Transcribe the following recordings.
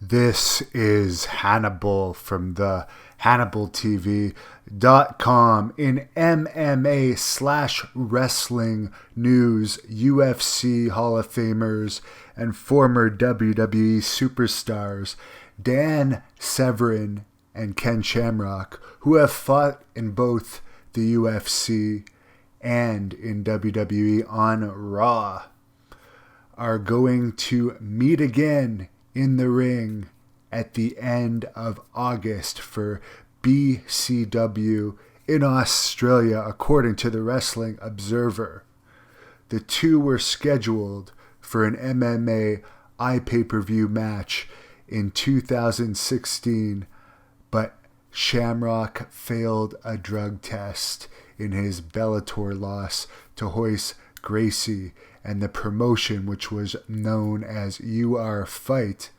This is Hannibal from the HannibalTV.com in MMA/wrestling news. UFC Hall of Famers and former WWE Superstars Dan, Severn and Ken Shamrock, who have fought in both the UFC and in WWE on Raw, are going to meet again in the ring at the end of August for BCW in Australia, according to the Wrestling Observer. The two were scheduled for an MMA iPay-per-view match in 2016, but Shamrock failed a drug test in his Bellator loss to Royce Gracie, and the promotion, which was known as UR Fight,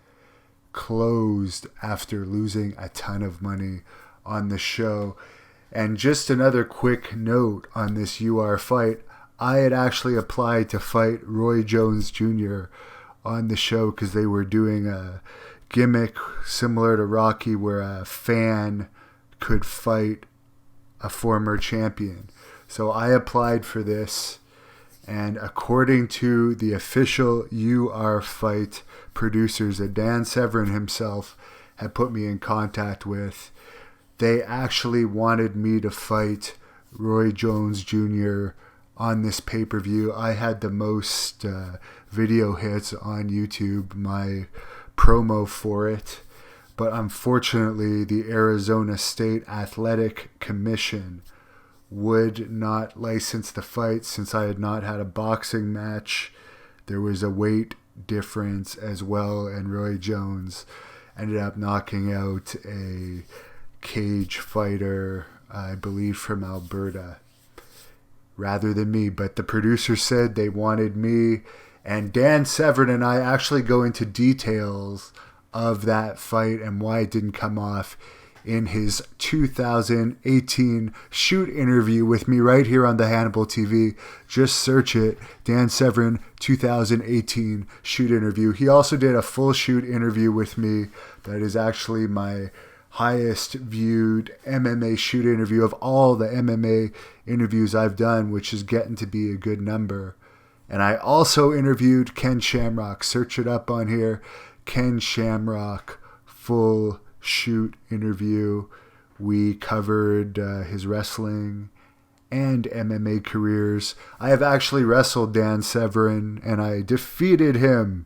closed after losing a ton of money on the show. And just another quick note on this UR Fight, I had actually applied to fight Roy Jones Jr. on the show because they were doing a gimmick similar to Rocky where a fan could fight a former champion. So I applied for this, and according to the official UR Fight producers that Dan Severn himself had put me in contact with, they actually wanted me to fight Roy Jones Jr. on this pay-per-view. I had the most video hits on YouTube, my promo for it, but unfortunately the Arizona State Athletic Commission would not license the fight since I had not had a boxing match. There was a weight difference as well, and Roy Jones ended up knocking out a cage fighter, I believe from Alberta, rather than me. But the producer said they wanted me, and Dan Severn and I actually go into details of that fight and why it didn't come off in his 2018 shoot interview with me right here on the Hannibal TV. Just search it, Dan Severn 2018 shoot interview. He also did a full shoot interview with me that is actually my highest viewed MMA shoot interview of all the MMA interviews I've done, which is getting to be a good number. And I also interviewed Ken Shamrock. Search it up on here, Ken Shamrock full shoot interview. We covered his wrestling and MMA careers. I have actually wrestled Dan Severn, and I defeated him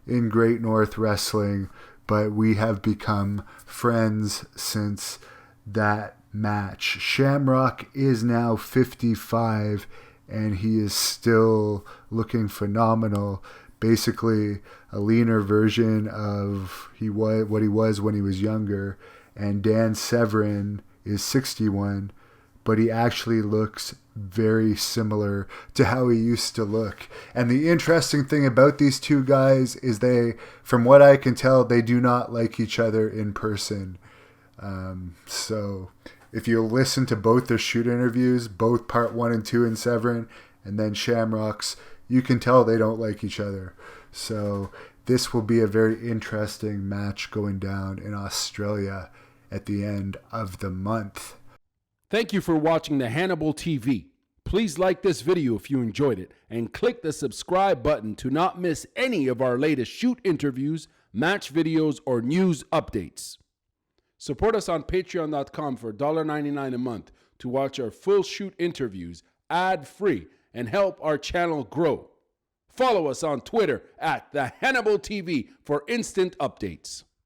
in Great North Wrestling, but we have become friends since that match. Shamrock is now 55, and he is still looking phenomenal. Basically a leaner version of what he was when he was younger. And Dan Severn is 61, but he actually looks very similar to how he used to look. And the interesting thing about these two guys is they, from what I can tell, they do not like each other in person. So if you listen to both their shoot interviews, both part 1 and 2 in Severn, and then Shamrock's, you can tell they don't like each other. So this will be a very interesting match going down in Australia at the end of the month. Thank you for watching the Hannibal TV. Please like this video if you enjoyed it, and click the subscribe button to not miss any of our latest shoot interviews, match videos, or news updates. Support us on patreon.com for $1.99 a month to watch our full shoot interviews ad-free and help our channel grow. Follow us on Twitter at the Hannibal TV for instant updates.